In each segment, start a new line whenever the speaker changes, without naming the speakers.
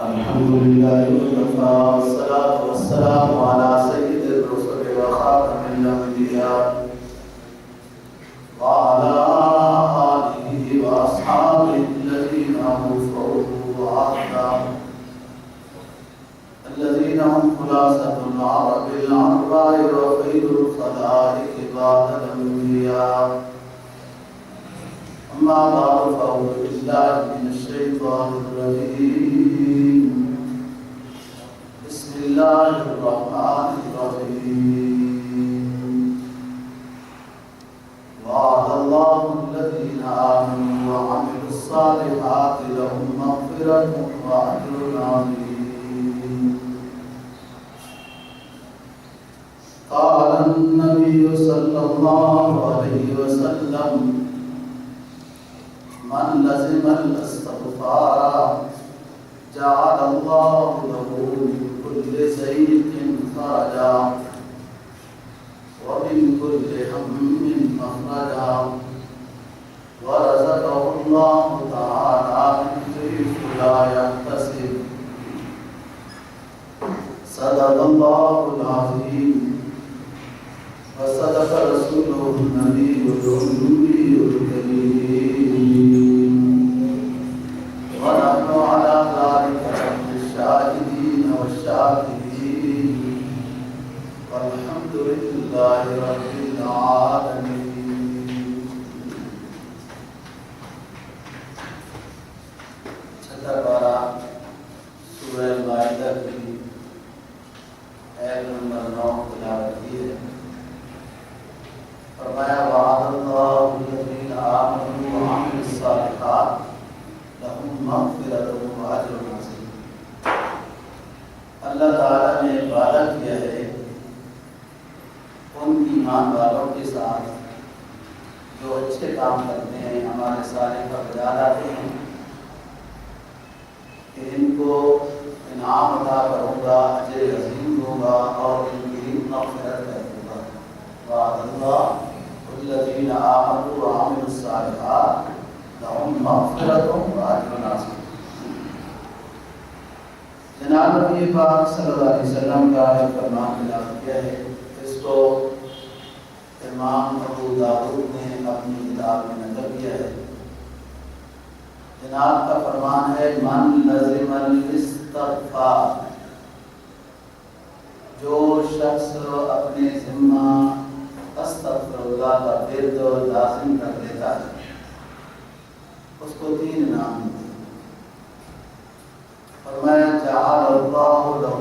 الحمد لله وكفى والصلاة والسلام على سيد الرسل وخاتم الأنبياء وعلى آله وأصحابه الذين هم فوق وعدا الذين هم خلاصة العرب الأربع وخير الخلائق بعد الأنبياء. أما بعد فأعوذ بالله من الشيطان الرجيم. بسم الله الرحمن الرحيم. وعد الله الذين آمنوا وعملوا الصالحات لهم مغفرة وأجر عظيم. قال النبي صلى الله عليه وسلم: من لزم الاستغفار جعل الله له من كل ضيق فرجا ومن كل هم مخرجا ورزقه الله تعالى من حيث لا يحتسب. صدق الله العظيم وصدق رسوله النبي الأمي الكريم ونحن على ذلك من الشاهدين والشاكرين والحمد لله رب العالمين. چھٹا پارہ سورہ مائدہ کی آیت نمبر 9 تلاوت کی ہے. فرمایا: وعد اللہ الذین آمنوا وعملوا الصالحات لهم مغفرۃ واجر عظیم. اللہ تعالیٰ نے وعدہ کیا ہے ان ایمان والوں کے ساتھ جو اچھے کام کرتے ہیں، ہمارے صالح کا بجا لاتے ہیں، کہ ان کو انعام عطا کروں گا، اجر عظیم دوں گا اور ان کی مغفرت کر دوں گا. وعد اللہ الذین آمنوا وعملوا الصالحات لهم مغفرۃ واجر عظیم. جناب نبی پاک صلی اللہ علیہ وسلم کا ایک فرمان تلاوت کیا ہے. اس کو امام ابو داؤد نے اپنی کتاب میں نقل کیا ہے. جناب کا فرمان ہے: من لزم الاستغفار، جو شخص اپنے ذمہ استغفر اللہ کا ورد لازم کر لیتا ہے اس کو 3 انعام ملتے ہیں. فرمایا: جعل اللہ له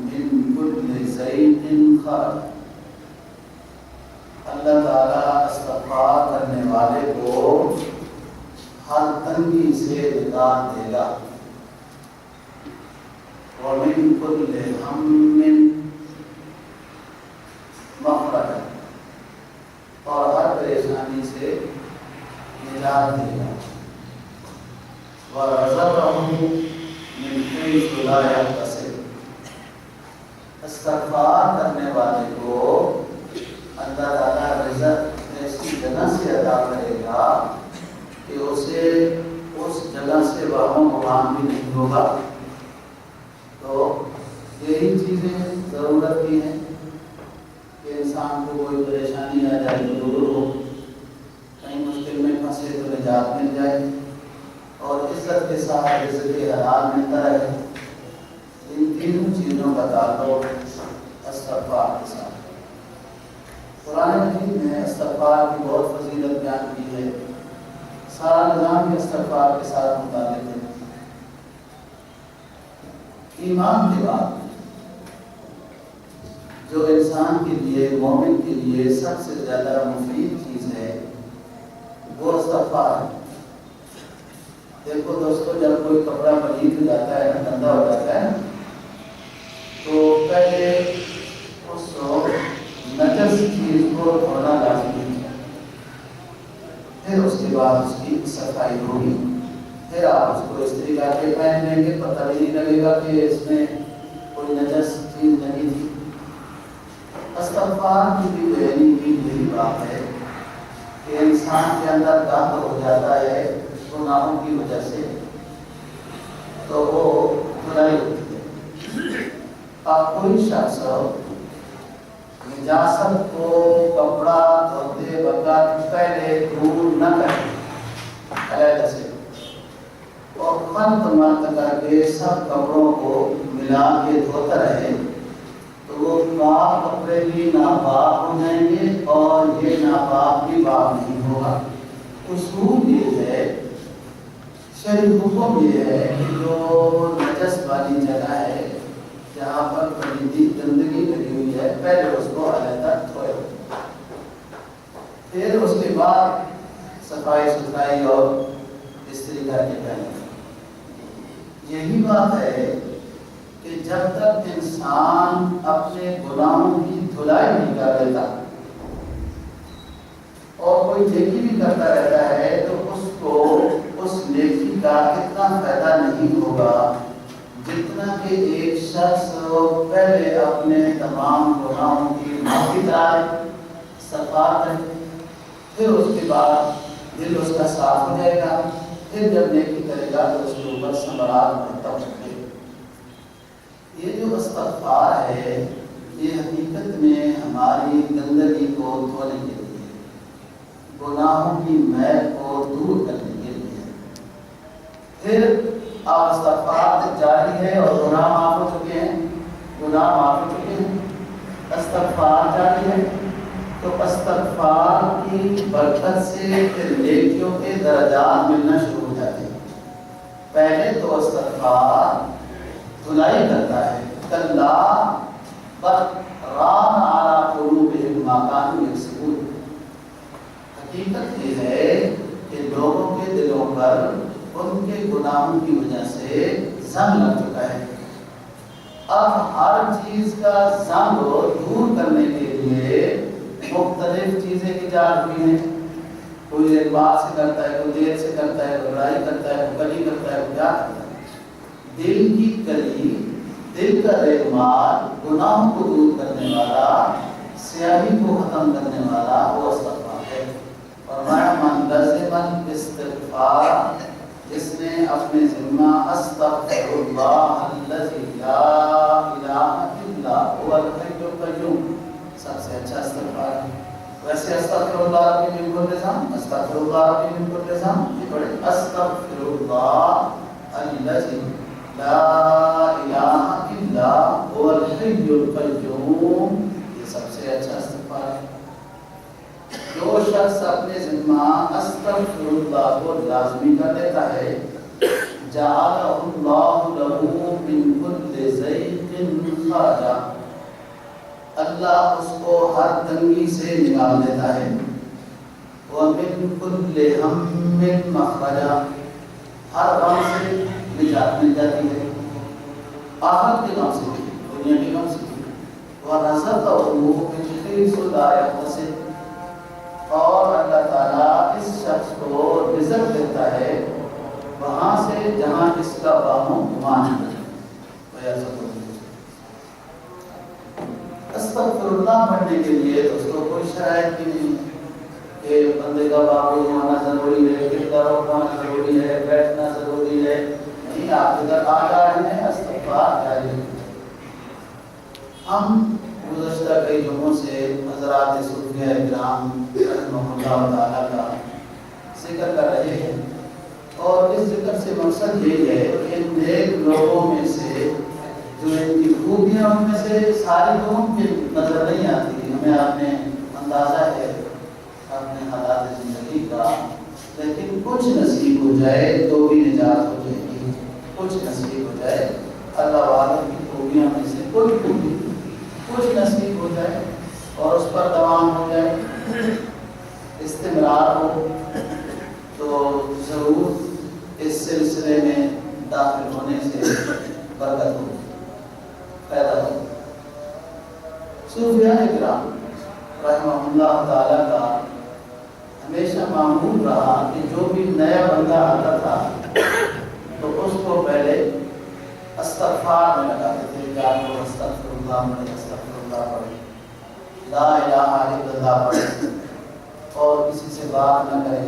من كل ضيق خرج. اللہ تعالیٰ استغفار کرنے والے کو ہر تنگی سے نجات دے گا. ومن كل هم مخرج، اور ہر پریشانی سے نجات دے گا. ورزقه من حيث لا يحتسب. استغفار کرنے والے کو اللہ تعالیٰ رزق ایسی جگہ سے عطا کرے گا کہ اسے اس جگہ سے واہم گمان بھی نہیں ہوگا. تو یہی چیزیں ضرورت کی ہیں کہ انسان کو کوئی پریشانی آ جائے تو دور ہو، کہیں مشکل میں پھنسے تو نجات مل جائے، اور عزت کے ساتھ رزق حلال ملتا رہے. ان تینوں چیزوں کا تعلق استغفار کے ساتھ. قرآن مجید میں استغفار کی بہت فضیلت بیان کی ہے. سارا نظام بھی استغفار کے ساتھ متعلق ہے. ایمان کے بعد جو انسان کے لیے، مومن کے لیے سب سے زیادہ مفید چیز ہے وہ استغفار ہے. دیکھو دوستو، جب کوئی کپڑا پلید ہو جاتا ہے نا، گندا ہو جاتا ہے، تو پہلے اس نجس چیز کو دھونا لازمی ہے، پھر اس کے بعد اس کی صفائی ہوگی، پھر آپ اس کو استری کر کے پہن لیں گے، پتہ بھی نہیں لگے گا کہ اس میں کوئی نجس چیز نہیں تھی. استغفار کی بھی یہی بات ہے کہ انسان کے اندر داخل ہو جاتا ہے گناہوں کی وجہ سے تو وہ دھلائی ہوتی ہے۔ اب کوئی شخص نجاست کو کپڑا دھوتے وقت پہلے دور نہ کرے علیحدہ سے اور خلط ملط کر کے سب کپڑوں کو ملا کے دھوتا رہے تو وہ پاک کپڑے بھی ناپاک ہو جائیں گے اور یہ ناپاک بھی پاک نہیں ہوگا۔ اصول یہ ہے، شرعی حکم یہ ہے کہ جو نجس والی جگہ ہے جہاں پر گندگی لگی ہوئی ہے پہلے اس کو علیحدہ دھوئے، پھر اس کے بعد صفائی ستھرائی اور استری کر کے پہنے۔ یہی بات ہے کہ جب تک انسان اپنے گناہوں کی دھلائی نہیں کر لیتا اور کوئی نیکی بھی کرتا رہتا ہے تو اس کو اس نیکی کا اتنا فائدہ نہیں ہوگا جتنا کہ ایک شخص پہلے اپنے تمام گناہوں کی معافی طلب صفا کرے، پھر اس کے بعد دل اس کا صاف ہو جائے گا، پھر جب نیکی کرے گا تو اس کے اوپر ثمرات مرتب ہوں گے۔ یہ جو استغفار ہے یہ حقیقت میں ہماری گندگی کو دھونے کے لیے، گناہوں کی میل کو دور کرنے کے لیے۔ پھر آپ استغفار جاری ہے اور گناہ معاف ہو چکے ہیں، استغفار جاری ہے تو استغفار کی برکت سے پھر نیکیوں کے درجات ملنا شروع ہو جاتے ہیں۔ پہلے تو استغفار دھلائی کرتا ہے، کلا بل ران علی قلوبہم ما کانوا یکسبون۔ حقیقت یہ ہے کہ لوگوں کے دلوں پر ان کے گناہوں کی وجہ سے زنگ لگ چکا ہے۔ اب ہر چیز کا زنگ دور کرنے کے لیے مختلف چیزیں ایجاد ہوئی ہیں، کوئی ایک بات سے کرتا ہے، کوئی دیر سے کرتا ہے، کوئی برائی کرتا ہے، کوئی کلی کرتا ہے، کوئی کیا کرتا ہے۔ دل کی کلی، دل کا رہنمار، گناہوں کو دور کرنے والا، سیاہی کو ختم کرنے والا وہ استغفار ہے۔ فرمایا من لزم الاستغفار، جس نے اپنے ذمہ استغفر اللہ الذی لا الہ الا هو الحی القیوم، سب سے اچھا استغفار ہے۔ ویسے استغفر اللہ ربی من کل ذنب، استغفر اللہ ربی من کل ذنب، یہ پڑھیں استغفر اللہ الذی لا الہ الا هو الحی القیوم، یہ سب سے اچھا استغفار ہے۔ جو شخص اپنے ذمہ استغفر اللہ کو لازمی کر لیتا ہے جعلہ اللہ لہ من کل ضیق خرجا، اللہ اس کو ہر تنگی سے نکال دیتا ہے، ومن کل ہم مخرجا، ہر غم سے نجات مل جاتی ہے، آخرت کے غم سے بھی، دنیا کے غم سے بھی، ورزقہ من حیث لا یحتسب، اور اللہ تعالیٰ اس شخص کو رزق دیتا ہے وہاں سے جہاں اس کا باہم گمان ہے۔ استغفر اللہ پڑھنے کے لیے دوستوں کوئی شرائط بھی نہیں کہ بندے کا باغ ہونا ضروری ہے، کردار ہونا ضروری ہے، بیٹھنا ضروری ہے، نہیں، آپ ادھر آ جا رہے ہیں استغفار جاری ہے۔ ہم گزشتہ کئی جمعوں سے حضرات صوفیہ اکرام رحمہ اللہ تعالیٰ کا ذکر کر رہے ہیں، اور اس ذکر سے مقصد یہ ہے کہ نیک لوگوں میں سے جو ان کی خوبیاں ان میں سے ساری لوگوں کی نظر نہیں آتی، ہمیں اپنے اندازہ ہے اپنے حالات زندگی کا، لیکن کچھ نصیب ہو جائے تو بھی نجات ہو جائے گی، کچھ نصیب ہو جائے اللہ والوں کی خوبیاں میں سے کوئی خوبی کچھ نصیب ہو جائے اور اس پر دوام ہو جائے، استمرار ہو، تو ضرور اس سلسلے میں داخل ہونے سے برکت ہو، فائدہ ہو۔ صوفیاء اکرام رحمہ اللہ تعالیٰ کا ہمیشہ معمول رہا کہ جو بھی نیا بندہ آتا تھا تو اس کو پہلے استغفار میں لگاتے تھے، جانو استغفر اللہ پڑھے، استغفر اللہ پڑھے، لا الہ الا اللہ پڑھے، اور کسی سے بات نہ کرے،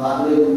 92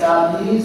40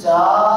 4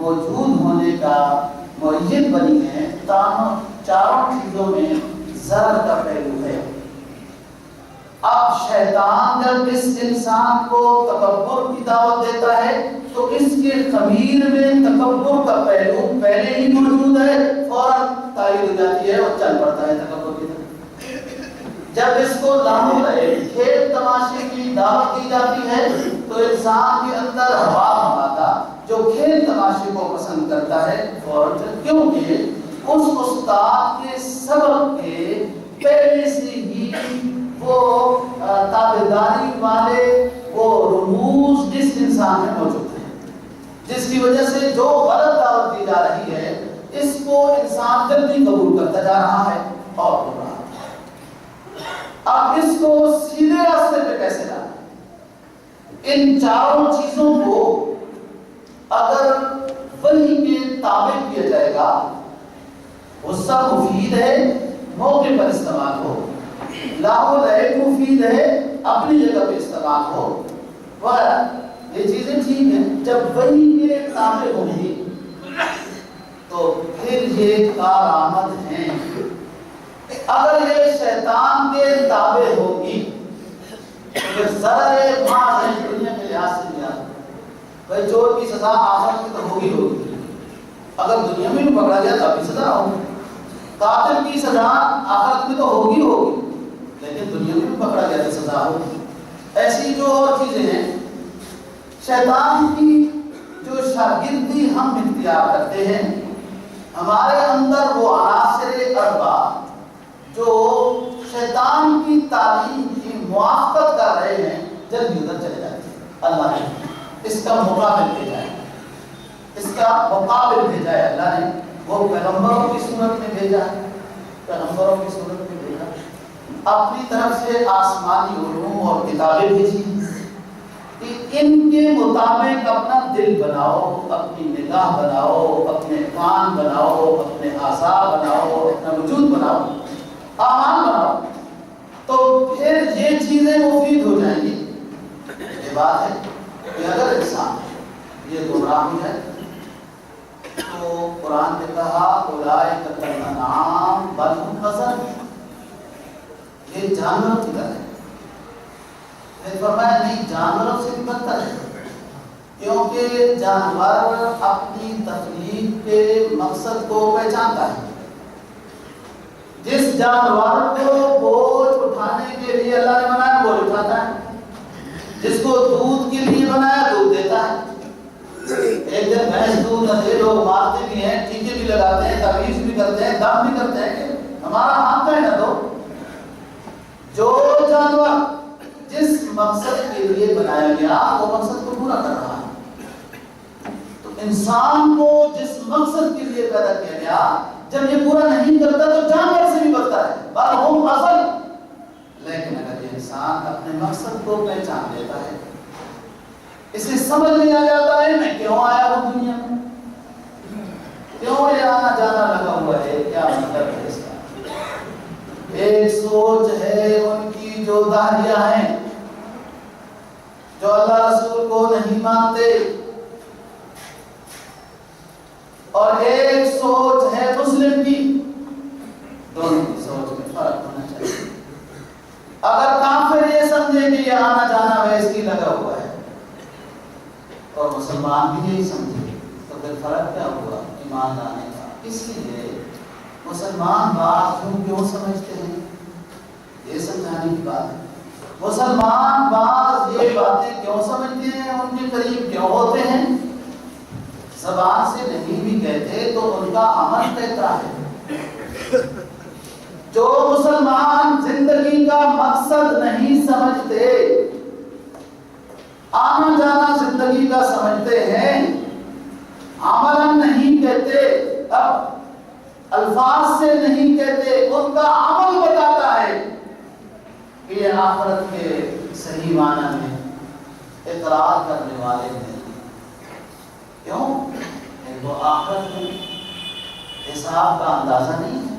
موجود ہونے کا معین بنی ہے، چاروں چیزوں میں ضرر کا پہلو ہے۔ اب شیطان جب اس انسان کو تکبر کی دعوت دیتا ہے تو اس کے ضمیر میں تکبر کا پہلو پہلے ہی موجود ہے، فوراً تائید ہو جاتی ہے اور چل پڑتا ہے تکبر کی طرف۔ جب اس کو لہو رہے کھیل تماشے کی دعوت دی جاتی ہے تو انسان کے اندر ہوا ہماتا جو کھیل تماشے کو پسند کرتا ہے فوراً، کیونکہ اس استاد کے سبق کے پہلے سے ہی وہ تابعداری والے وہ رموز اس انسان میں موجود ہیں، جس کی وجہ سے جو غلط دعوت دی جا رہی ہے اس کو انسان جلدی قبول کرتا جا رہا ہے اور ہو رہا ہے۔ اب اس کو سیدھے راستے پہ کیسے لانا؟ ان چاروں چیزوں کو اگر وحی کے تابع کیا جائے گا، غصہ مفید ہے موقع پر استعمال ہو، لاہو لعب مفید ہے اپنی جگہ پہ استعمال ہو، یہ چیزیں ٹھیک ہیں۔ جب وحی کے تابع ہوں گی تو پھر یہ کارآمد ہیں۔ اگر یہ شیطان کے تابع ہوگی تو پھر ضرر ماں ہے دنیا کے لحاظ سے نہیں آتا۔ بھائی چور کی سزا آخرت میں تو ہوگی، اگر دنیا میں بھی پکڑا گیا تب بھی سزا ہوگی۔ قاتل کی سزا آخرت میں تو ہوگی لیکن دنیا میں بھی پکڑا گیا تو سزا ہوگی۔ ایسی جو اور چیزیں ہیں، شیطان کی جو شاگردی ہم اختیار کرتے ہیں، ہمارے اندر وہ عناصر اربع جو شیطان کی تعلیم کی موافقت کر رہے ہیں جلدی ادھر چلے جاتے ہیں۔ اللہ نے اس کا مقابل بھیجا ہے، اللہ نے وہ پیغمبروں کی صورت میں بھیجا ہے، پیغمبروں کی صورت میں بھیجا، اپنی طرف سے آسمانی علوم اور کتابیں بھیجی کہ ان کے مطابق اپنا دل بناؤ، اپنی نگاہ بناؤ، اپنے کان بناؤ، اپنے اعضاء بناؤ، اپنا وجود بناؤ، اعمال بناؤ، تو پھر یہ چیزیں مفید ہو جائیں گی۔ یہ بات ہے کہ اگر انسان یہ گمراہ ہو جائے تو قرآن نے کہا اولئک کالانعام بل ھم اضل، یہ جانوروں کی طرح ہے۔ میں فرمایا نہیں، جانوروں سے بھی بدتر ہے، کیونکہ جانور اپنی تخلیق کے مقصد کو پہچانتا ہے۔ جس جانور کو بوجھ اٹھانے کے لیے اللہ نے بنایا بوجھ اٹھاتا ہے، جس کو دودھ کے لیے بنایا دودھ دیتا ہے۔ ایک دن بھینس دودھ نہ دے، لوگ مارتے بھی ہیں، ٹیکے بھی لگاتے ہیں، تعویذ بھی کرتے ہیں، دم بھی کرتے ہیں کہ ہمارا ہاتھ کا نہ دو۔ جو جانور جس مقصد کے لیے بنایا گیا وہ مقصد کو پورا کر رہا ہے، تو انسان کو جس مقصد کے لیے پیدا کیا گیا جب یہ پورا نہیں کرتا تو جانور سے بھی بدتر ہے، بل ھم اضل۔ لیکن اگر یہ انسان اپنے مقصد کو پہچان لیتا ہے، اسے سمجھ میں آ جاتا ہے میں کیوں آیا ہوں دنیا میں، کیوں یہ آنا جانا لگا ہوا ہے، کیا مطلب ہے اس کا۔ ایک سوچ ہے ان کی جو داہریہ ہیں، جو اللہ رسول کو نہیں مانتے، اور ایک سوچ ہے مسلم کی، دونوں کی سوچ میں فرق ہونا چاہیے۔ اگر کافر یہ سمجھے کہ یہ آنا جانا ویسے ہی لگا ہوا ہے اور مسلمان بھی یہی سمجھے تو پھر فرق کیا ہوا ایمان لانے کا۔ اس لیے مسلمان بات کیوں سمجھتے ہیں، یہ سمجھانے کی بات ہے۔ مسلمان بعض یہ باتیں کیوں سمجھتے ہیں، ان کے قریب کیوں ہوتے ہیں، زبان سے نہیں بھی کہتے تو ان کا عمل کہتا ہے۔ جو مسلمان زندگی کا مقصد نہیں سمجھتے، آنا جانا زندگی کا سمجھتے ہیں، عملاً نہیں کہتے، اب الفاظ سے نہیں کہتے، ان کا عمل بتاتا ہے کہ یہ آخرت کے صحیح معنی میں اقرار کرنے والے ہیں۔ کیوں؟ ان کو آخرت میں حساب کا اندازہ نہیں ہے،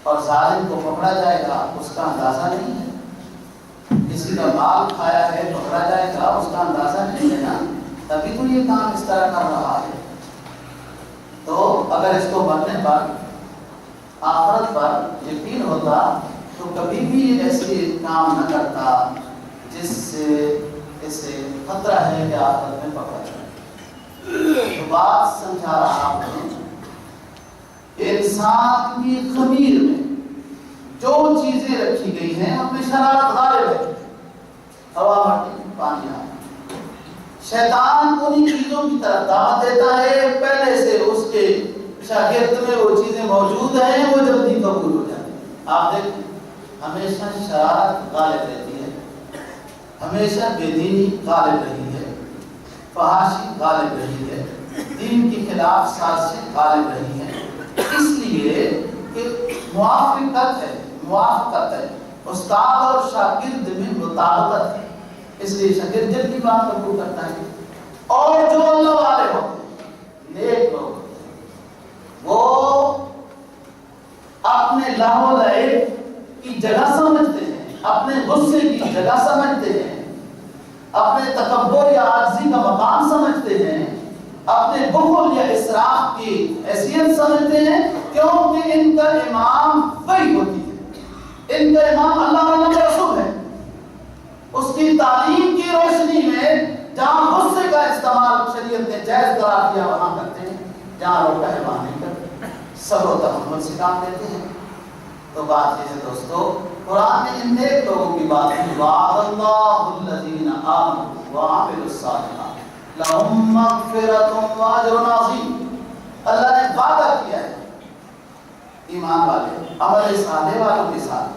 اور ظالم کو پکڑا جائے گا اس کا اندازہ نہیں ہے، کسی کا مال کھایا ہے پکڑا جائے گا اس کا اندازہ نہیں ہے نا۔ تبھی تو یہ کام اس طرح کر رہا ہے. تو اگر اس کو مرنے پر آخرت پر یقین ہوتا تو کبھی بھی ایسے کام نہ کرتا جس سے اسے خطرہ ہے کہ آخرت میں پکڑ جائے. تو بات سمجھا رہا ہوں کہ انسان کی خمیر میں جو چیزیں رکھی گئی ہیں اپنی شرارت غالب ہے. ہوا، مٹی، پانی، آب. شیطان انہی چیزوں کی طرف دعوت دیتا ہے، پہلے سے اس کے شاگرد میں وہ چیزیں موجود ہیں، وہ جلدی قبول ہو جاتی ہیں. آپ دیکھیں ہمیشہ شرارت غالب رہتی ہے، ہمیشہ بے دینی غالب رہی ہے، فحاشی غالب رہی ہے، دین کے خلاف سازشیں غالب رہی ہیں. اس لیے کہ موافقت ہے، استاد اور شاگرد میں مطابقت ہے، اس لیے شاگرد جلدی بات قبول کرتا ہے. اور جو اللہ والے ہوتے ہیں، نیک لوگ ہوتے ہیں، وہ اپنے لاہ و لعب کی جگہ سمجھتے ہیں، اپنے غصے کی جگہ سمجھتے ہیں، اپنے تکبر یا عاجزی کا مقام سمجھتے ہیں، اپنے بخل یا اسراف کی حیثیت سمجھتے ہیں، کیونکہ ان کا امام وہی ہوتی ہے. ان کا امام اللہ والوں کا رسول ہے. اس کی تعلیم کی روشنی میں جہاں غصے کا استعمال شریعت نے جائز قرار دیا وہاں کرتے ہیں، جہاں روک پہلوان نہیں کرتے، صبر و تحمل سے کام لیتے ہیں. تو بات یہ ہے دوستو، قرآن نے ان نیک لوگوں کی بات کی، وعد اللہ الذین آمنوا وعملوا الصالحات لہم مغفرۃ واجر عظیم. اللہ نے وعدہ کیا ہے ایمان والے عمل صالح والوں کے ساتھ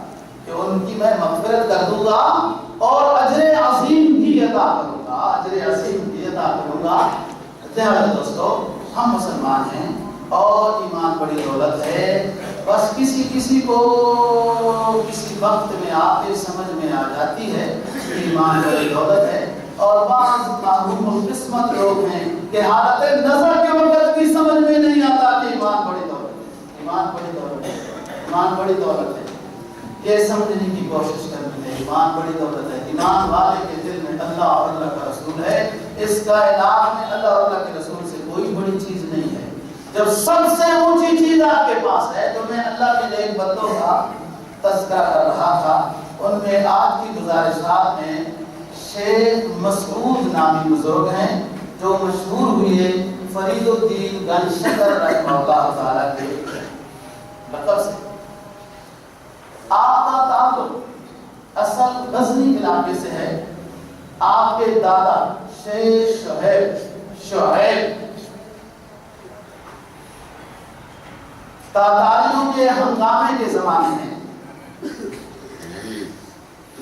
کہ ان کی میں مغفرت کر دوں گا اور اجر عظیم بھی عطا کروں گا، اجر عظیم بھی عطا کروں گا. دوستو ہم مسلمان ہیں اور ایمان بڑی دولت ہے. بس کسی کو کسی وقت میں آپ کے سمجھ میں آ جاتی ہے کہ ایمان بڑی دولت ہے، اور بعض معلوم القسمت لوگ ہیں کہ حالت نظر کے وقت بھی سمجھ میں نہیں آتا کہ ایمان بڑی دولت ہے، ایمان بڑی دولت ہے، ایمان بڑی دولت ہے. یہ سمجھنے کی کوشش کرتے ہیں ایمان بڑی دولت ہے. ایمان والے کے دل میں اللہ اور اللہ کا رسول ہے. اس کائنات میں اللہ اور اللہ کے رسول سے کوئی بڑی چیز نہیں ہے. جب سب سے اونچی چیز آپ کے پاس ہے، تو میں اللہ کے نیک بندوں کا تذکرہ کر رہا تھا. ان میں آج کی گزارشات میں شیخ مسعود نامی بزرگ ہیں جو مشہور ہوئے فرید الدین گنج شکر رحمہ اللہ تعالیٰ کے لقب سے. آپ کا تعلق اصل غزنی علاقے سے ہے. آپ کے دادا شیخ شعیب تاتاریوں کے ہنگامے کے زمانے میں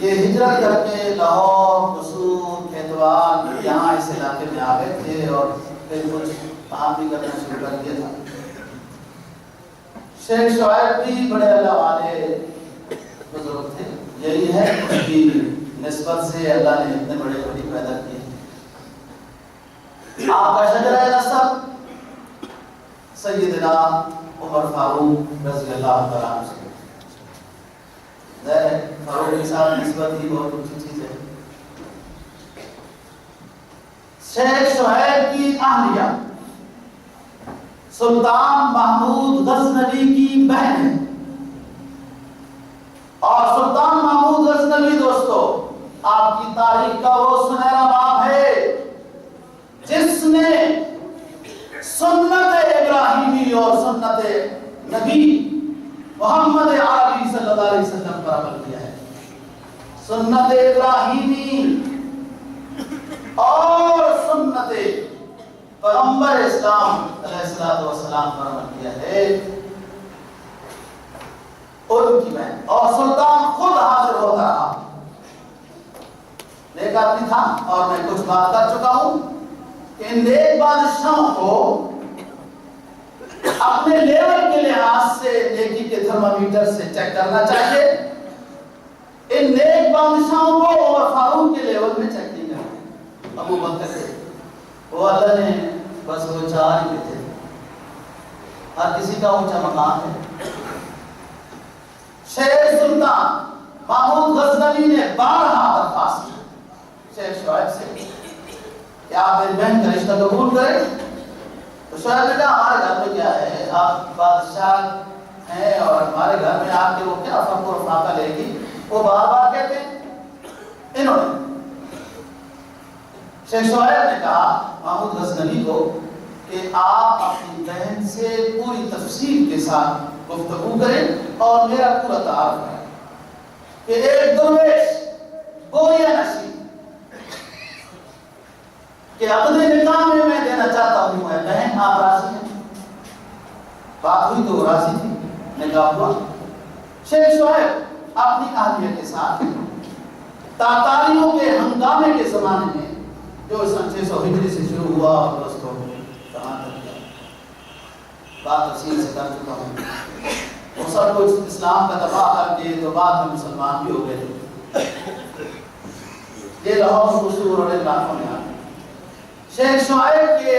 یہ ہجرت کر کے لاہور، قصور، کھیتوال یہاں اس علاقے میں آ گئے تھے اور پھر کچھ کام بھی کرنا شروع کر دیا تھا. شیخ شعیب بھی بڑے اللہ والے بزرگ تھے. یہی ہے اس کی نسبت سے اللہ نے اتنے بڑے ولی پیدا کیے. آپ کا شجرہ نسب سیدنا عمر فاروق رضی اللہ تعالیٰ عنہ سے. فاروق صاحب نسبت ہی بہت اونچی چیز ہے. شیخ شعیب کی اہلیہ سلطان محمود غزنوی کی بہن ہے. اور سلطان محمود غزنوی دوستو آپ کی تاریخ کا وہ سنہرا باب ہے جس نے سنت ابراہیمی اور سنت نبی محمد عربی صلی اللہ علیہ وسلم پر عمل کیا ہے. سنت ابراہیمی اور سنت پیغمبر اسلام علیہ السلام پر عمل کیا ہے. ان کی بہن اور سلطان خود حاضر ہوتا رہا. نیک آدمی تھا اور میں کچھ بات کر چکا ہوں کہ ان نیک بادشاہوں کو اپنے لیول کے لحاظ سے نیکی کے تھرمامیٹر سے چیک کرنا چاہیے. ان نیک بادشاہوں کو عمر فاروق کے لیول میں چیک نہیں کرنا. ابو بکر سے وہ اللہ نے بس وہ چار ہی تھے. ہر کسی کا اونچا مقام ہے. شیخ سلطان محمود غزنوی نے 12 درخواست کی شیخ شعیب سے کہ کہ آپ میری بہن کا رشتہ قبول کریں؟ تو شعیب نے کہا ہمارے گھر میں کیا ہے، آپ بادشاہ ہیں اور ہمارے گھر میں آپ کے وہ کیا فخر و فاقہ لے گی، وہ بار بار کہتے ہیں انہوں نے۔ شیخ شعیب نے کہا محمود غزنوی کو کہ آپ اپنی بہن سے پوری تفصیل کے ساتھ گفتگو کریں اور میرا پورا تعارف کریں کہ ایک درویش گویا نشین کہ عقد نکاح میں دینا چاہتا ہوں ہے، بہن آپ راضی ہیں؟ بات ہوئی تو راضی تھی، نکاح ہوا۔ شیخ شعیب اپنی اہلیہ کے ساتھ تاتاریوں کے ہنگامے کے زمانے میں جو سن 600 ہجری سے شروع ہوا اور دوستوں کہاں تک گیا، بات تفصیل سے کر چکا ہوں۔ وہ سب کچھ اسلام کا تباہ کر کے تو بعد میں مسلمان بھی ہو گئے، یہ لاہور قصور اور علاقوں میں آ گئے۔ شیخ شعیب کے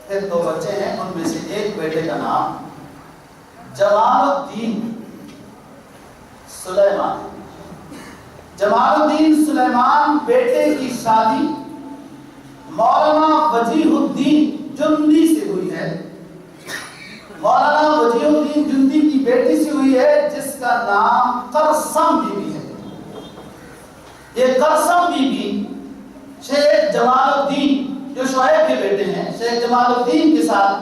پھر 2 بچے ہیں، ان میں سے ایک بیٹے کا نام جمال الدین سلیمان۔ جمال الدین سلیمان بیٹے کی شادی مولانا وجیہ الدین جندی سے ہوئی ہے۔ مولانا وجیہ الدین جندی کی بیٹی سے ہوئی ہے جس کا نام قرسم بی بی ہے۔ یہ قرسم بی بی شیخ جمال الدین جو شعیب کے بیٹے ہیں، شیخ جمال الدین کے ساتھ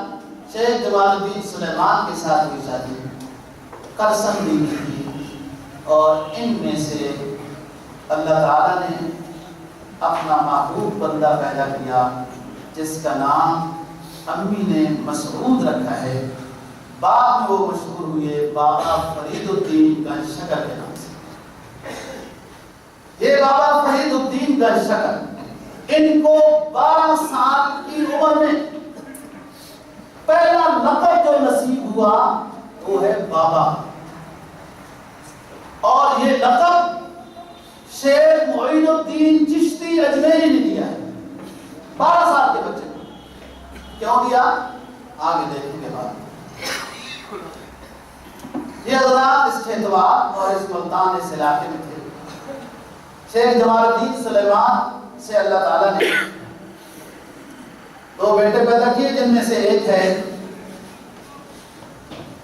شیخ جمال الدین سلیمان کے ساتھ ہوئی شادی قرسم بی بی کی، اور ان میں سے اللہ تعالیٰ نے اپنا محبوب بندہ پیدا کیا جس کا نام امی نے مسعود رکھا ہے، بعد میں وہ مشہور ہوئے بابا فرید الدین گنج شکر کے نام سے۔ یہ بابا فرید الدین گنج شکر، ان کو 12 سال کی عمر میں پہلا لقب جو نصیب ہوا وہ ہے بابا، اور یہ لقب شیخ معین الدین چشتی اجمیری نے دیا ہے 12 سال کے بچے کو۔ کیوں دیا آگے دیکھیں گے بعد۔ یہ حضرات اس کھیتوار اور اس ملتان اس علاقے میں تھے۔ شیخ جمال الدین سلیمان سے اللہ تعالیٰ نے 2 بیٹے پیدا کیے، جن میں سے ایک ہے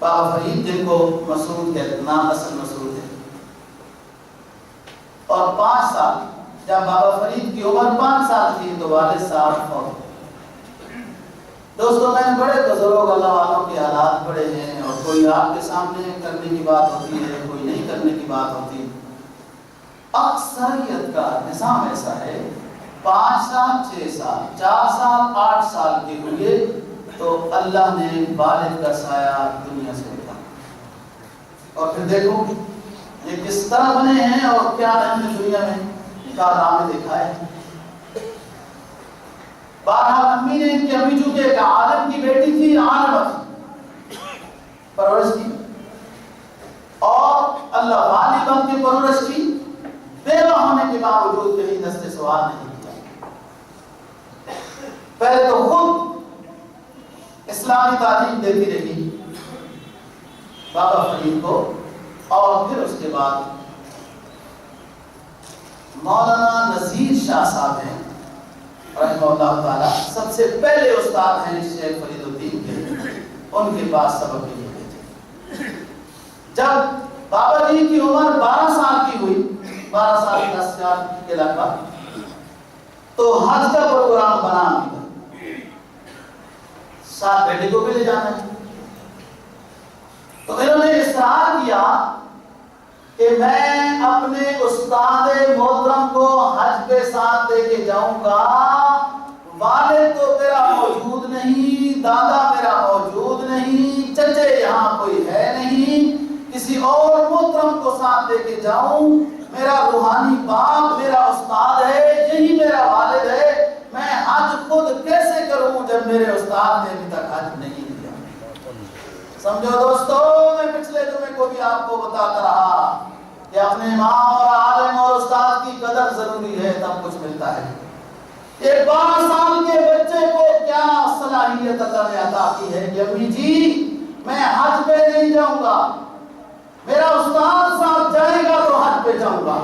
بابا فرید جن کو مسعود کہتے ہیں، نام اصل مسعود ہے۔ اور 5 سال جب بابا فرید کی عمر 5 سال تھی تو والد صاحب فوت ہوئے۔ دوستوں میں نے بڑے بزرگ اللہ والوں کے حالات پڑھے ہیں، اور کوئی آپ کے سامنے کرنے کی بات ہوتی ہے، کوئی نہیں کرنے کی بات ہوتی۔ اکثریت کا نظام ایسا ہے 5 سال 6 سال 4 سال 8 سال کے ہوئے تو اللہ نے والد کا سایہ دنیا سے اٹھا، اور پھر دیکھو یہ کس طرح بنے ہیں اور کیا ہم نے دنیا میں کارنامے دکھائے ہیں۔ بارہا امی نے ان کی امی چونکہ ایک عالم کی بیٹی تھی، عالمت پرورش کی، اور اللہ والی بن کے پرورش کی، بیوہ ہونے کے باوجود کہیں دست سوال نہیں کیا۔ پہلے تو خود اسلامی تعلیم دیتی رہی بابا فرید کو، اور پھر اس کے بعد مولانا نذیر شاہ صاحب ہیں رحمہ اللہ تعالیٰ، سب سے پہلے استاد ہیں شیخ فرید الدین کے، ان کے پاس سبق کے لیے تھے۔ جب بابا جی کی عمر 12 سال کی ہوئی، 12 سال 10 سال کے لگ بھگ، تو حج کا پروگرام بنا، ساتھ بیٹے کو بھی لے جانا ہے۔ تو انہوں نے اصرار کیا کہ میں اپنے استاد محترم کو حج کے ساتھ لے کے جاؤں گا، والد تو میرا موجود نہیں، دادا میرا موجود نہیں، چچے یہاں کوئی ہے نہیں، کسی اور محترم کو ساتھ لے کے جاؤں، میرا روحانی باپ میرا استاد ہے، یہی میرا والد ہے، میں حج خود کیسے کروں جب میرے استاد نے ابھی تک حج نہیں کیا۔ سمجھو دوستو، میں پچھلے جمعے کو بھی آپ کو بتاتا رہا کہ اپنے امام اور عالم اور استاد کی قدر ضروری ہے، تب کچھ ملتا ہے۔ یہ 12 سال کے بچے کو کیا صلاحیت اللہ نے عطا کی ہے کہ امی جی میں حج پہ نہیں جاؤں گا، میرا استاد صاحب جائے گا تو حج پہ جاؤں گا۔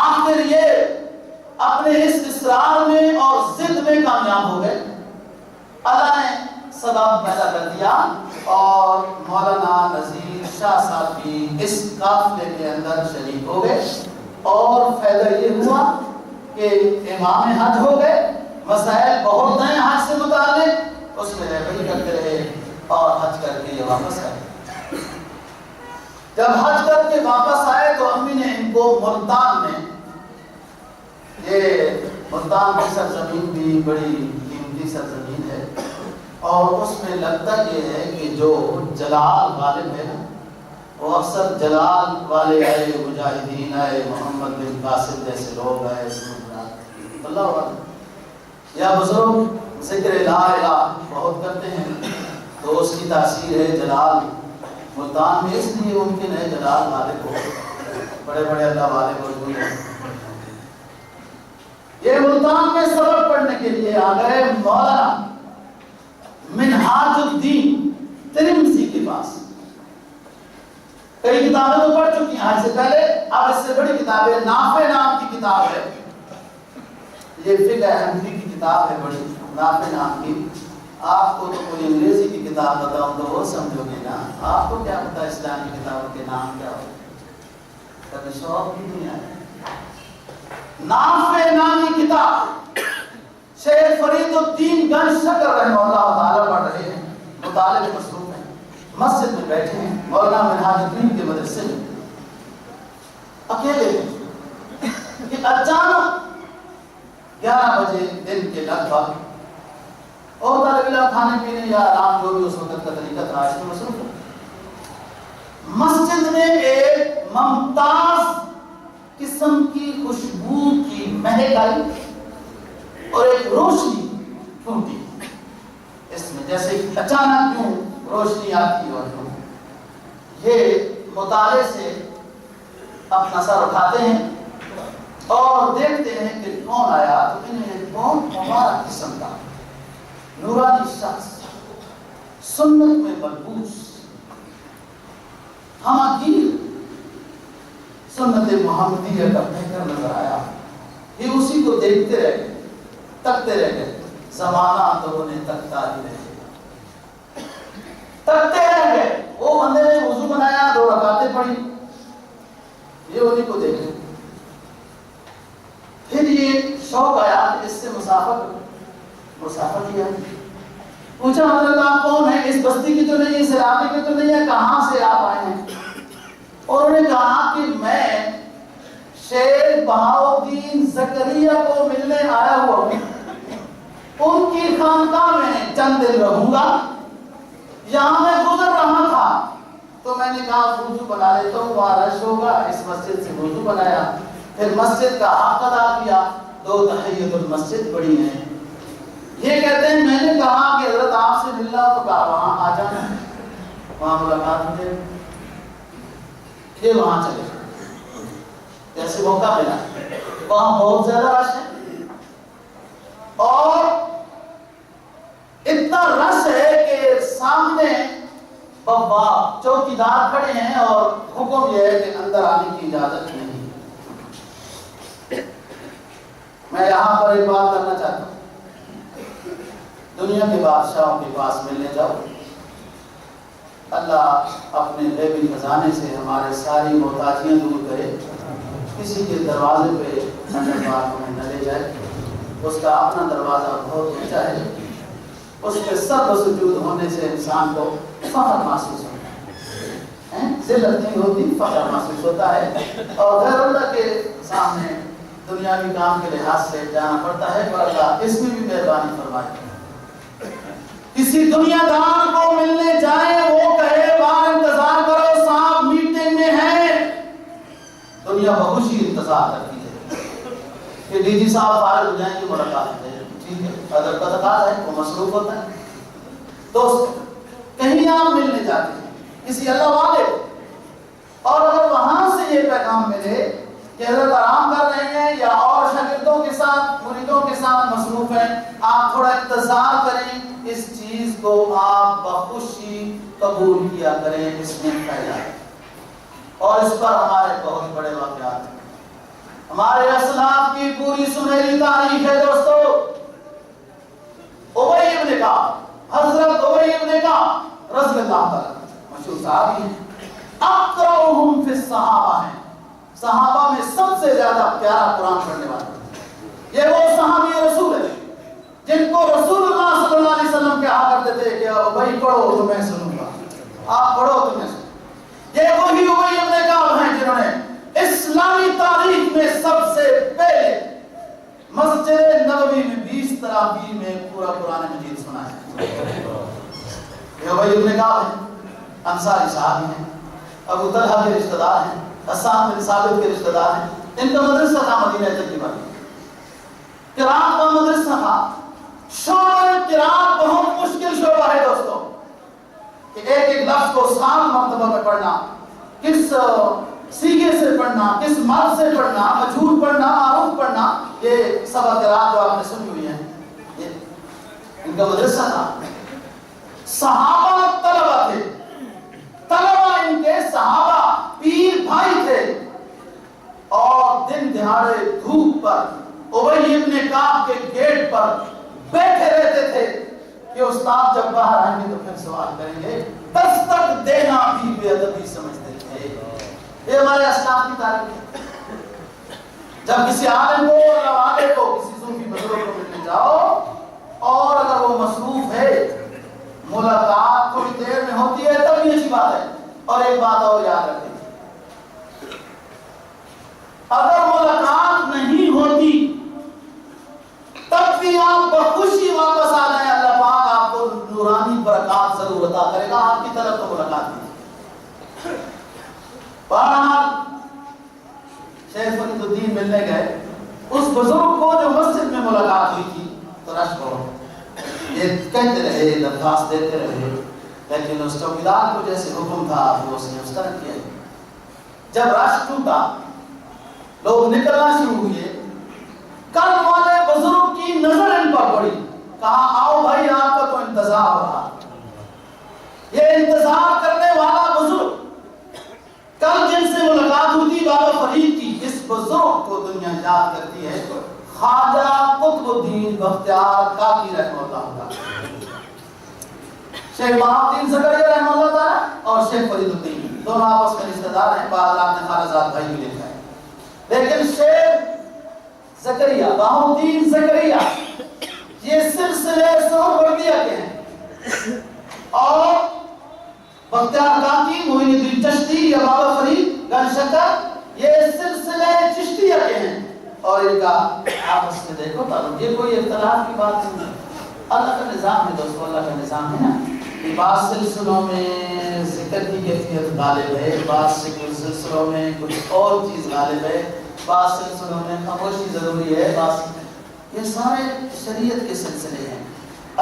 آخر یہ اپنے اس اصرار میں اور ضد سبب پیدا کر دیا اور مولانا نذیر شاہ صاحب بھی اس قافلے کے اندر شریک ہو گئے اور فائدہ یہ ہوا کہ امام حج ہو گئے. مسائل بہت ہیں حج سے متعلق، اس میں رہبری کرتے رہے اور حج کر کے یہ واپس آئے. جب حج کر کے واپس آئے تو امی نے ان کو ملتان میں، یہ ملتان کی سرزمین بھی بڑی قیمتی سرزمین ہے اور اس میں لگتا یہ ہے کہ جو جلال غالب ہے وہ اکثر جلال والے آئے، مجاہدین آئے، محمد بن قاسم جیسے لوگ آئے، اللہ یا بزرگ ذکر لا الہ بہت کرتے ہیں تو اس کی تاثیر ہے. جلال ملتان میں اس لیے ممکن ہے جلال غالب ہو، بڑے بڑے اللہ والے موجود ہیں. یہ ملتان میں سبق پڑھنے کے لیے آ گئے مولانا منہاج الدین ترمذی کے پاس. کئی کتابیں تو پڑھ چکی ہیں آج سے پہلے، اب اس سے بڑی کتاب ہے، نافع نام کی کتاب ہے. یہ فقہ حنفی کی کتاب ہے بڑی، نافع نام کی. آپ کو تو کوئی انگریزی کی کتاب بتاؤں تو وہ سمجھو گے نا، آپ کو کیا پتا اسلامی کتابوں کے نام کیا ہو، کبھی شوق بھی نہیں آیا. نافع نامی کتاب شیخ فرید الدین گنج شکر رحمہ اللہ تعالیٰ پڑھ رہے ہیں، مطالعے مصروف ہیں، مسجد میں بیٹھے ہیں مولانا منہاج الدین کے مدرسے میں، اکیلے ہیں کہ اچانک 11 بجے دن کے لگ بھگ اور طالب علم کھانے پینے یا آرام جو بھی اس وقت کا طریقہ تھا اس میں مصروف ہے. مسجد میں ایک ممتاز قسم کی خوشبو کی مہک آئی اور ایک روشنی ٹوٹی. اس میں جیسے اچانک کیوں روشنی آتی اور کیوں. یہ مطالعے سے اپنا سر اٹھاتے ہیں اور دیکھتے ہیں کہ کون آیا. تو انہیں کون مبارک قسم کا نورانی شخص، سنت میں ملبوس، ہمگیر سنت محمدیہ کا بہتر نظر آیا. یہ اسی کو دیکھتے رہ گئے، تکتے رہ گئے. زمانہ تو انہیں تکتا ہی رہے، تکتے رہ گئے. وہ بندے نے وضو بنایا، 2 رکعتیں پڑھی، یہ انہیں کو دیکھے. پھر یہ شوق آیا کہ اس سے مسافر کیا. پوچھا حضرت آپ کون ہیں؟ اس بستی کی تو نہیں، اس علاقے کے تو نہیں ہے، کہاں سے آپ آئے ہیں؟ اور انہوں نے کہا کہ میں شیخ بہاؤالدین زکریا کو ملنے آیا ہوا ہوں، ان کی خانقاہ میں چند دن رہوں گا. یہاں میں گزر رہا تھا تو میں نے کہا وضو بنا لیتا ہوں، وہاں رش ہوگا، اس مسجد سے وضو بنایا. پھر مسجد کا حق ادا کیا، 2 تحیت المسجد پڑھی ہیں. یہ کہتے ہیں میں نے کہا کہ حضرت آپ سے ملنا ہو تو کہا وہاں آ جانا، وہاں ملاقات ہو جائے. پھر وہاں چلے جیسے موقع ملا. وہاں بہت زیادہ رش ہے اور اتنا رش ہے کہ سامنے بواب چوکیدار کھڑے ہیں اور حکم یہ ہے کہ اندر آنے کی اجازت نہیں. میں یہاں پر ایک بات کرنا چاہتا ہوں. دنیا کے بادشاہوں کے پاس ملنے جاؤ، اللہ اپنے غیبی خزانے سے ہمارے ساری محتاجیاں دور کرے. کسی کے دروازے پہ ہمیں نہ لے جائے، اس کا اپنا دروازہ بہت اونچا ہے، اس پہ سب سجود ہونے سے انسان کو فخر محسوس ہوتا ہے، ذلت نہیں ہوتی، فخر محسوس ہوتا ہے. اور غیر اللہ کے سامنے دنیاوی کام کے لحاظ سے جانا پڑتا ہے، پر اللہ اس میں بھی مہربانی فرمائے. کسی دنیا دار کو ملنے جائیں، وہ کہے وہاں انتظار کرو، صاحب میٹنگ میں ہے. دنیا بہت ہی انتظار کرتی ہے کہ ڈی جی صاحب فارغ ہو جائیں گے، ملاقات ہے. ٹھیک ہے، ادب کا تقاضا ہے، وہ مصروف ہوتا ہے. دوست کہیں آپ ملنے جاتے ہیں کسی اللہ والے کو، اور اگر وہاں سے یہ پیغام ملے کہ حضرت آرام کر رہے ہیں یا اور شاگردوں کے ساتھ مریدوں کے ساتھ مصروف ہیں، آپ تھوڑا انتظار کریں، اس چیز کو آپ بخوشی قبول کیا کریں. اس میں فائدہ ہے. اور اس پر ہمارے بہت بڑے واقعات ہیں. ہمارے اسلاف کی پوری سنہری تاریخ ہے دوستو. ابی ابن کعب، حضرت ابی صحابہ ہیں، صحابہ میں سب سے زیادہ پیارا قرآن پڑھنے والے یہ وہ صحابی رسول ہیں جن کو رسول اللہ صلی اللہ علیہ وسلم کہا کرتے تھے کہ ابی پڑھو تو میں سنوں گا، آپ پڑھو تو میں سنوں گا۔ یہ وہی ابی ابن کعب ہیں جنہوں نے اسلامی تاریخ میں سب سے پہلے مسجد نبوی میں 20 تراویح میں پورا قرآن مجید سنا ہے۔ یہ ابی ابن کعب ہیں، انصاری صحابی ہیں، ابو طلحہ کے رشتہ دار ہیں، حسان بن ثابت کے رشتہ دار ہیں۔ ان کا مدرسہ تھا مدینہ طیبہ میں، قرآن کا مدرسہ تھا۔ شعبہ قرآن بہت مشکل شعبہ ہے دوستوں، کہ ایک ایک لفظ کو 7 مرتبہ میں پڑھنا، کس سیغے سے پڑھنا، کس مد سے پڑھنا، مجہور پڑھنا، معروف پڑھنا، یہ سبع قرات جو آپ نے سنی ہوئی ہیں، یہ ان کا مدرسہ تھا۔ صحابہ طلبہ تھے، طلبہ ان کے صحابہ پیر بھائی تھے، اور دن دہاڑے دھوپ پر ابی ابن کعب کے گیٹ پر بیٹھے رہتے تھے کہ استاد جب باہر آئیں گے تو پھر سوال کریں گے، دستک دینا بھی بے ادبی سمجھتے تھے۔ یہ ہمارے اسلاف کی تاریخ ہے۔ جب کسی عالم کو اور عوام کو، کسی صوفی بزرگ کو ملنے جاؤ اور اگر وہ مصروف ہے، ملاقات تھوڑی دیر میں ہوتی ہے تب یہ اچھی بات ہے۔ اور ایک بات اور یاد رکھیں، اگر ملاقات نہیں ہوتی تب بھی آپ بخوشی واپس آ جائیں، اللہ پاک آپ کو نورانی برکات ضرور عطا کرے گا، آپ کی طرف تو ملاقات نہیں۔ بہرحال شیخ فرید الدین ملنے گئے، اس بزرگ کو جو مسجد میں ملاقات ہوئی تھی تو رش بہت، یہ کہتے رہے، درخواست دیتے رہے، لیکن اس چوکیدار کو جیسے حکم تھا وہ اس نے اس طرح کیا۔ جب رش ٹوٹا، لوگ نکلنا شروع ہوئے، کل والے بزرگ کی نظر ان پر پڑی، کہا آؤ بھائی آپ کا تو انتظار ہو رہا۔ یہ انتظار کرنے والا بزرگ کل جن سے ملاقات ہوئی تھی بابا فرید کی، اس بزرگ کو دنیا یاد کرتی ہے، خواجہ قطب الدین بختیار کاکی رحمہ اللہ تعالی، شیخ بہاؤالدین زکریا رحمہ اللہ تعالی اور شیخ فرید الدین دونوں آپس میں رشتہ دار ہیں، بعد آپ نے خالصات بھائی بھی لکھا ہے، لیکن شیخ زکریا بہاؤالدین زکریا یہ سلسلے سہروردیہ کے ہیں، اور بختیار کاکی معین الدین چشتی یا بابا فرید گنج شکر یہ سلسلے چشتیہ کے ہیں، اور ان کا آپس میں دیکھو تعلق، یہ کوئی اختلاف کی بات نہیں ہے، اللہ کا نظام ہے دوستو، اللہ کا نظام ہے نا۔ بعض سلسلوں میں ذکر کی کیفیت غالب ہے، بعض سلسلوں میں کچھ اور چیز غالب ہے، بعض سلسلوں میں خاموشی ضروری ہے، یہ سارے شریعت کے سلسلے ہیں۔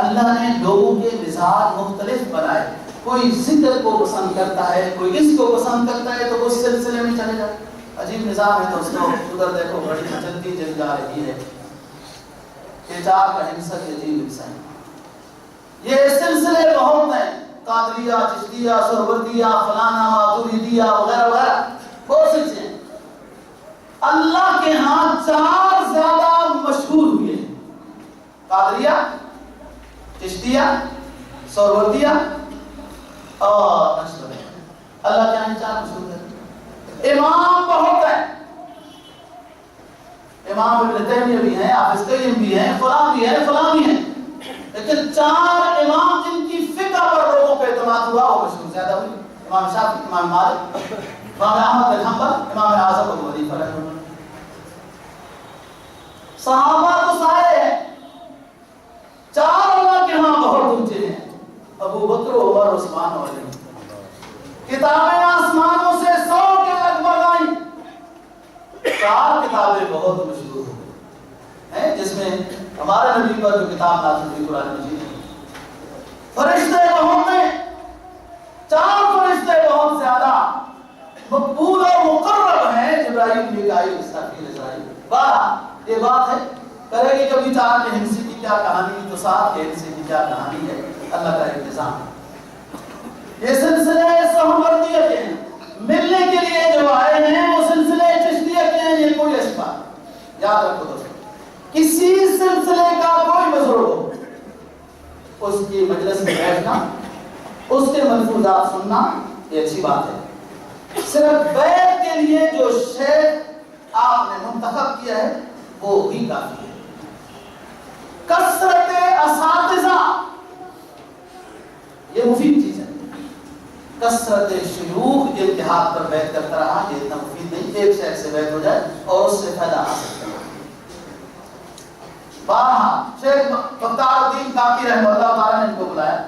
اللہ نے لوگوں کے مزاج مختلف بنائے، کوئی ذکر کو پسند کرتا ہے، کوئی اس کو پسند کرتا ہے تو اس سلسلے میں چلے جائے۔ عجیب نظام ہے دوستو، ادھر دیکھو بڑی جلدی جل جا رہی ہے، چار کا ہنسا کے عجیب حصہ ہے۔ یہ سلسلے بہت ہیں، قادریہ، چشتیہ، سہروردیہ، فلانا، ماتریدیہ وغیرہ وغیرہ بہت سلسلے ہیں۔ اللہ کے ہاں 4 زیادہ مشہور ہوئے ہیں، قادریہ، چشتیہ، سہروردیہ اور نقشبندیہ۔ اللہ کے ہاں 4 مشہور ہیں۔ امام بہت ہیں، امام ابن تیمیہ بھی ہیں، حافظ قیم بھی ہیں، فلاں بھی ہیں، فلاں بھی ہیں، لیکن 4 امام جن کی فقہ پر لوگوں پہ اعتماد ہوا وہ مشہور زیادہ ہوئی، امام شافعی، امام مالک، امام احمد بن حنبل، امام اعظم ابو حنیفہ رحمہ اللہ۔ صحابہ تو سارے ہیں، 4 اللہ کے ہاں بہت اونچے ہیں، ابو بکر، عمر، عثمان اور علی۔ کتابیں آسمانوں سے 100 کے لگ بھگ آئیں، 4 کتابیں بہت مشہور ہیں، جس میں ہمارے نبی پر جو کتاب نازل ہوئی قرآن مجید ہے۔ فرشتے بہت ہیں، 4 فرشتے بہت زیادہ مقبول اور مقرب ہیں، جبرائیل، میکائیل، اسرافیل، اسرائیل۔ یہ بات ہے، کرے گی کبھی 4 کے ہندسی کی کیا کہانی تو 7 کے ہندسی کی کیا کہانی ہے، اللہ کا انتظام۔ یہ سلسلے سہروردیہ کے ہیں، ملنے کے لیے جو آئے ہیں وہ سلسلے چشتیہ کے ہیں، یہ کوئی ایسی بات یاد رکھو دوستو، کسی سلسلے کا کوئی بزرگ ہو، اس کی مجلس میں بیٹھنا، اس کے ملفوظات سننا یہ اچھی بات ہے، صرف بیت کے لیے جو شیخ آپ نے منتخب کیا ہے وہ بھی کافی ہے. کثرت اساتذہ یہ مفید چیز ہے. کثرت شیوخ اتحاد پر بیعت کرتا رہا یہ اتنا مفید نہیں. ایک شیخ سے بیعت ہو جائے اور اس سے فائدہ حاصل کرنا. بارہا شیخ بختیار الدین کاکی رحمہ اللہ تعالیٰ نے ان کو بلایا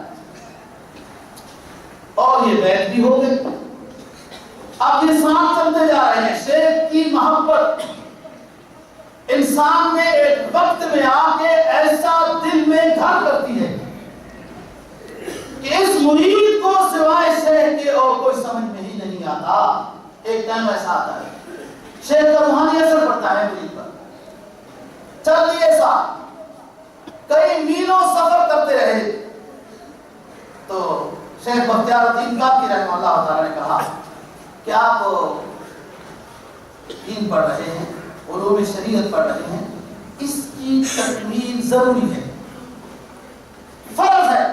اور یہ بیعت بھی ہو گئی. اب یہ ساتھ چلتے جا رہے ہیں. شیخ کی محبت انسان میں ایک وقت میں آ کے ایسا دل میں گھر کرتی ہے کہ اس مرید کو سوائے شیخ کے اور کوئی سمجھ میں ہی نہیں آتا. ایک ٹائم ایسا آتا ہے شیخ کا روحانی اثر پڑتا ہے مرید پر. چل لیے ساتھ کئی میلوں سفر کرتے رہے تو شیخ بختیار الدین کاکی رحمہ اللہ تعالیٰ نے کہا کہ آپ دین پڑھ رہے ہیں, علوم شریعت پڑھ رہے ہیں, اس کی تکمیل ضروری ہے, فرض ہے.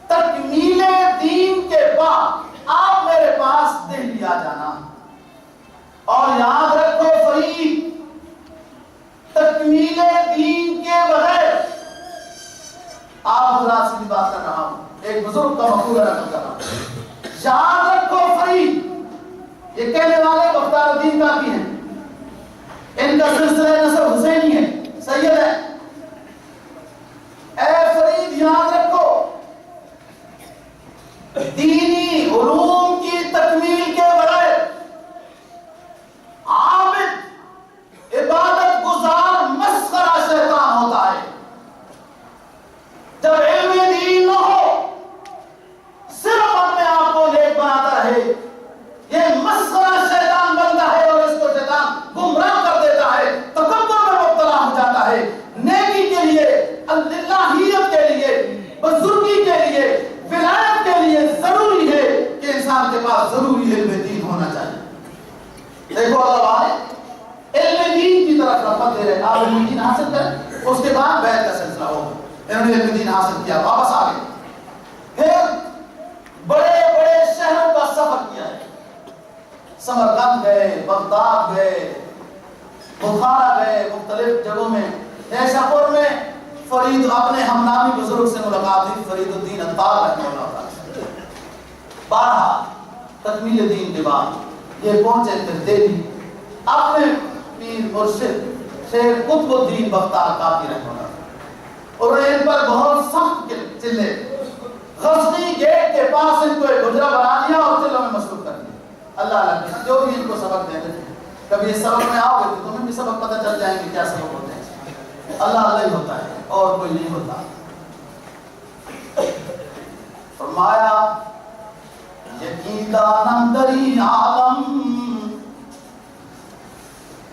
تکمیل دین کے بعد آپ میرے پاس دہلی آ جانا. اور یاد رکھو فرید, تکمیل دین کے بغیر آپ حضرات سے بھی بات کر رہا ہوں, ایک بزرگ کا مقولہ نقل کر رہا ہوں. یاد رکھو فرید, یہ کہنے والے بختیار الدین کاکی ہیں, ان کا سلسلہ نسب حسینی ہے, سید ہے. اے فرید یاد رکھو, دینی علوم کی تکمیل کے بغیر عابد عبادت گزار مسخرہ شیطان ہوتا ہے. جب علم دین نہ ہو, صرف اپنے آپ کو نیک بناتا رہے, یہ مسخرہ شیطان بنتا ہے اور اس کو شیطان گمراہ کر دیتا ہے, تکبر میں مبتلا ہو جاتا ہے. نیکی کے لیے, اللہیت کے لیے, بزرگی کے لیے, ولایت کے لیے ضروری ہے کہ انسان کے پاس ضروری علم دین ہونا چاہیے. دیکھو اللہ والے علم دین کی طرف رغبت دے رہے, آپ علم دین حاصل کریں, اس کے بعد بیعت کا سلسلہ ہوگا. انہوں نے علم دین حاصل کیا, واپس آ گئے, پھر بڑے بڑے شہروں کا سفر کیا ہے. سمرقند گئے, بغداد گئے, بخارا گئے, مختلف جگہوں میں. نیشاپور میں فرید اپنے ہمنامی بزرگ سے ملاقات ہوئی, فرید الدین عطار رحمہ اللہ تعالیٰ. بارہا تکمیل دین کے بعد یہ پہنچے پھر دہلی, اپنے پیر مرشد شیخ قطب الدین بختیار کاکی رحمہ اللہ, اور ان پر بہت سخت چلے. غزنی گیٹ کے پاس ان کو ایک حجرہ بنا دیا اور چلوں میں مصروف کر دیا. اللہ اللہ جو بھی ان کو سبق دے دیتے ہیں, کبھی اس سبق میں آؤ گے تو تمہیں بھی سبق پتہ چل جائیں گے کیا سبق ہوتے ہیں. اللہ اللہ ہی ہوتا ہے اور کوئی نہیں ہوتا. فرمایا یقین دانم دری عالم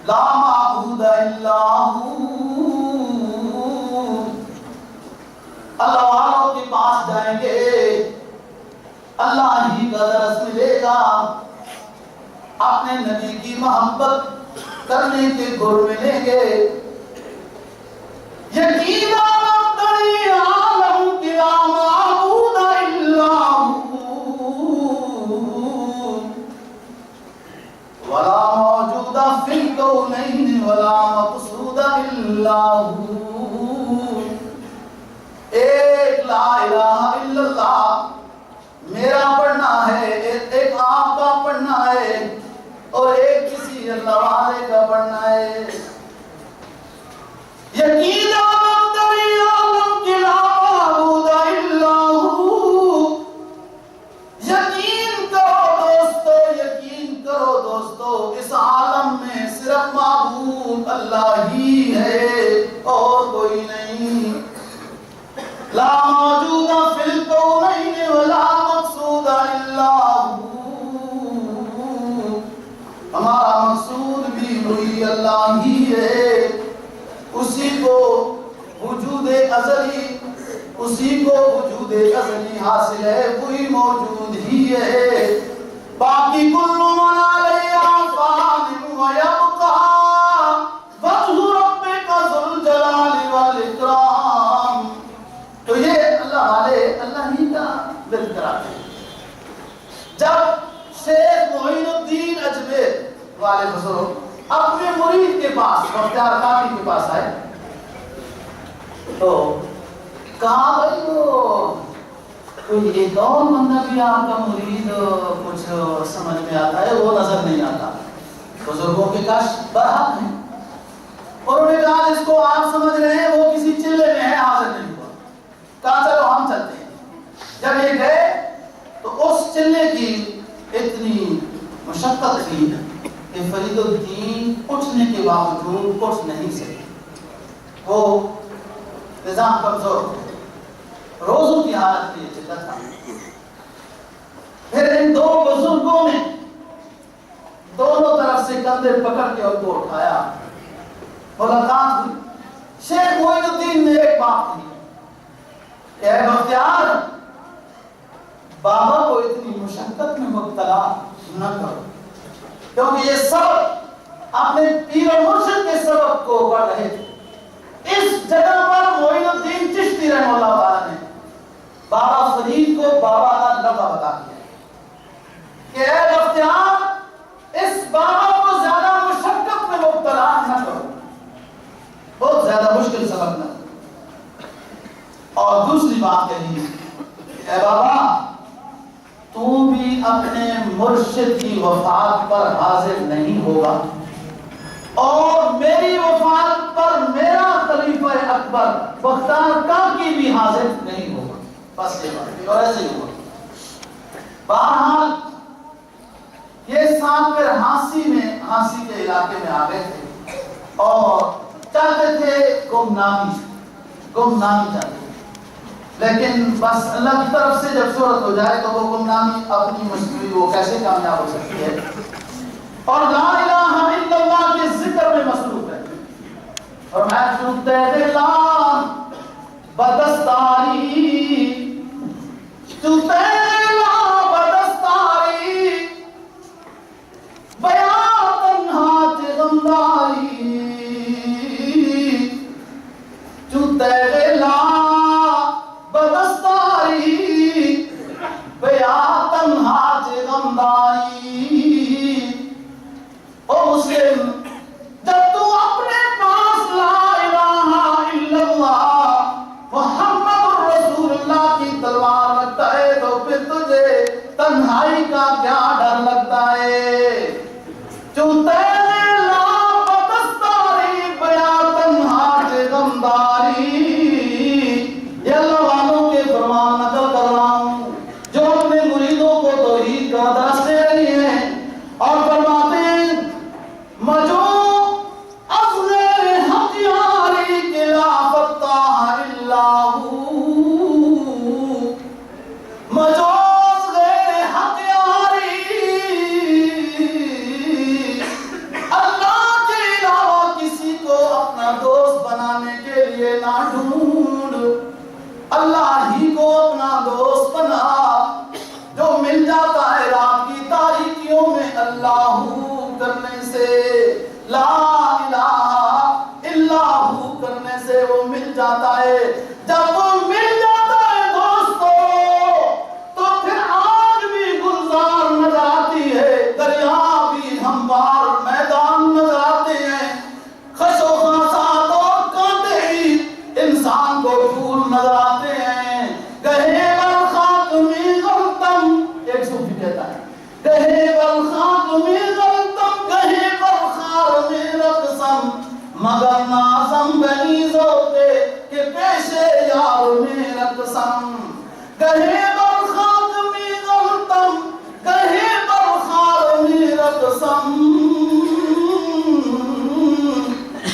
لا معبود الا ہو. اللہ والوں کے پاس جائیں گے, اللہ ہی کا درس ملے گا, اپنے نبی کی محبت کرنے کے گر ملیں گے. یقین دری عالم کی لا معبود الا ہو ولا موجود فی الکونین ولا مقصود الا ہو. ایک لا الہ الا اللہ میرا پڑھنا ہے, ایک آپ کا پڑھنا ہے, اور ایک کسی اللہ والے کا پڑھنا ہے. یقین دری عالم کی لا معبود الا ہو. یقین کرو دوستو, یقین کرو دوستو, اس عالم میں صرف معبود اللہ ہی ہے اور کوئی نہیں. لا موجود فی الکونین ولا مقصود الا ہو. ہمارا مقصود بھی وہی اللہ ہی ہے, اسی کو وجود ازلی, اسی کو وجود ازلی حاصل ہے, وہی موجود ہی ہے. باقی کل من علیہا فان ویبقی وجہ ربک ذو الجلال والاکرام. تو یہ اللہ والے اللہ ہی کا ذکر کرتے ہیں. جب شیخ محی والے بزرگ اپنے مرید کے پاس مختار کافی کے پاس آئے تو کہا بھائی وہ کوئی ایک اور بندہ بھی آپ کا مرید کچھ سمجھ میں آتا ہے، وہ نظر نہیں آتا۔ بزرگوں کے کاش برحق ہیں، اور انہوں نے کہا جس کو آپ سمجھ رہے ہیں وہ کسی چلے میں ہے، حاضر نہیں ہوا۔ کہا چلو ہم چلتے ہیں۔ جب یہ گئے تو اس چلے کی اتنی مشقت تھی کہ فرید الدین اٹھنے کے باوجود اٹھ نہیں سکے، وہ نظام کمزور ہو، روزوں کی حالت میں شدت تھا۔ پھر ان دو بزرگوں نے دونوں طرف سے کندھے پکڑ کے ان کو اٹھایا، ملاقات ہوئی۔ شیخ معین الدین نے ایک بات کہی کہ اے بختیار، بابا کو اتنی مشقت میں مبتلا نہ کرو، کیونکہ یہ سب اپنے پیر و مرشد کے سبب کو پڑھ رہے تھے۔ اس جگہ پر معین الدین چشتی رحمہ اللہ تعالی نے بابا فرید کو بابا کا لقب بتا دیا کہ اے بختیار، اس بابا کو زیادہ مشقت میں مبتلا نہ کرو، بہت زیادہ مشکل سبق نہ کرو۔ اور دوسری بات کہی کہ اے بابا، تو بھی اپنے مرشد کی وفات پر حاضر نہیں ہوگا، اور میری وفات پر میرا خلیفہ اکبر بختیار کاکی بھی حاضر نہیں ہوگا۔ بس یہ بات، اور ایسے ہی ہوا۔ بہرحال یہ ساتھ پھر ہانسی کے علاقے میں آ گئے تھے اور چاہتے تھے گمنامی چاہتے تھے، لیکن بس اللہ کی طرف سے جب صورت ہو جائے تو وہ گمنامی اپنی مشکل وہ کیسے کامیاب ہو سکتی ہے، اور لا الہ الا اللہ کے ذکر میں مصروف ہے۔ اور میں چوتے دلا بدستاری، چوتے دلا بدستاری، بیاں تنہا غمداری، چوتے دلا بدستاری، بیاں تنہا غمداری۔ او مسلم، جب تو اپنے پاس لا الہ الا اللہ محمد رسول اللہ کی تلوار رکھتا ہے تو پھر تجھے تنہائی کا کیا ڈر لگتا ہے؟ چوتے لا بدستاری، بیاں تنہا غمداری۔ یہ اللہ والوں کے فرمان نقل کر رہا ہوں جو اپنے مریدوں کو توحید کا درس دے رہی ہیں، اور فرماتے ہیں مجو اصغر ہتھیاری کے لا فتح الا ہو، مجو اصغر ہتھیاری، اللہ کے علاوہ کسی کو اپنا دوست بنانے کے لیے نہ ڈھونڈ، اللہ ہی کو اپنا دوست بنا، جو مل جاتا ہے رات کی تاریکیوں میں اللہ کرنے سے، لا الہ الا ہو کرنے سے وہ مل جاتا ہے۔ جب وہ مل جاتا ہے دوستو تو پھر آگ بھی گلزار نظر آتی ہے، دریا بھی ہموار میدان نظر آتے ہیں، خش و خاصات اور کانٹے بھی انسان کو پھول نظر آتے ہیں۔ گہے برخاک میں غلطم، ایک صوفی کہتا ہے گہے برخاک میں غلطم، گہے برخار میں رقصم، مگر نازم بنی زوتے کہ پیشے یار میں رقصم۔ گہے برخاک میں غلطم، گہے برخار میں رقصم۔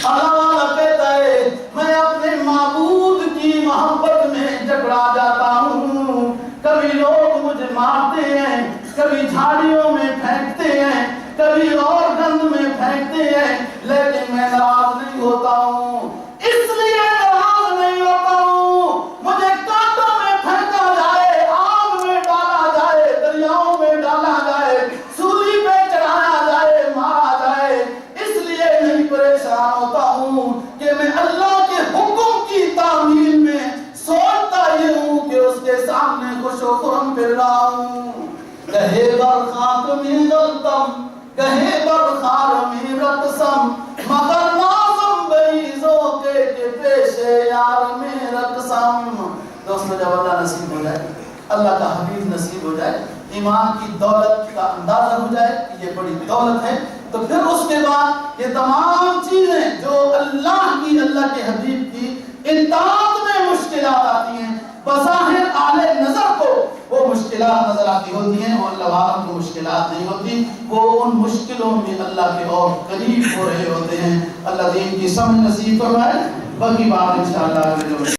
اللہ کہتا ہے میں اپنے معبود کی محبت میں جکڑا جاتا ہوں، کبھی لوگ مجھے مارتے ہیں، کبھی جھاڑیوں میں پھینکتے ہیں، کبھی اور گند میں پھینکتے ہیں، لیکن میں ناراض نہیں ہوتا ہوں۔ اس لیے ناراض نہیں ہوتا ہوں، مجھے کانٹوں میں پھینکا جائے، آگ میں ڈالا جائے، دریاؤں میں ڈالا جائے، سولی پہ چڑھایا جائے، مارا جائے، اس لیے نہیں پریشان ہوتا ہوں کہ میں اللہ کے حکم کی تعمیل میں سوچتا یہ ہوں کہ اس کے سامنے خوش و خرم پھر رہا ہوں۔ گہے برخاک میں غلطم، کہے برخار میں رقصم مگر نازم بیزوں کے پیش یار میں رقصم. دوستو جب اللہ نصیب ہو جائے، اللہ کا حبیب نصیب ہو جائے، ایمان کی دولت کا اندازہ ہو جائے کہ یہ بڑی دولت ہے، تو پھر اس کے بعد یہ تمام چیزیں جو اللہ کی، اللہ کے حبیب کی اطاعت میں مشکلات آتی ہیں، بظاہر اعلی نظر کو وہ مشکلات نظر آتی ہوتی ہیں، اور اللہ والوں کو مشکلات نہیں ہوتی، وہ ان مشکلوں میں اللہ کے اور قریب ہو رہے ہوتے ہیں. اللہ دین کی سمجھ نصیب فرمائے. باقی بات انشاءاللہ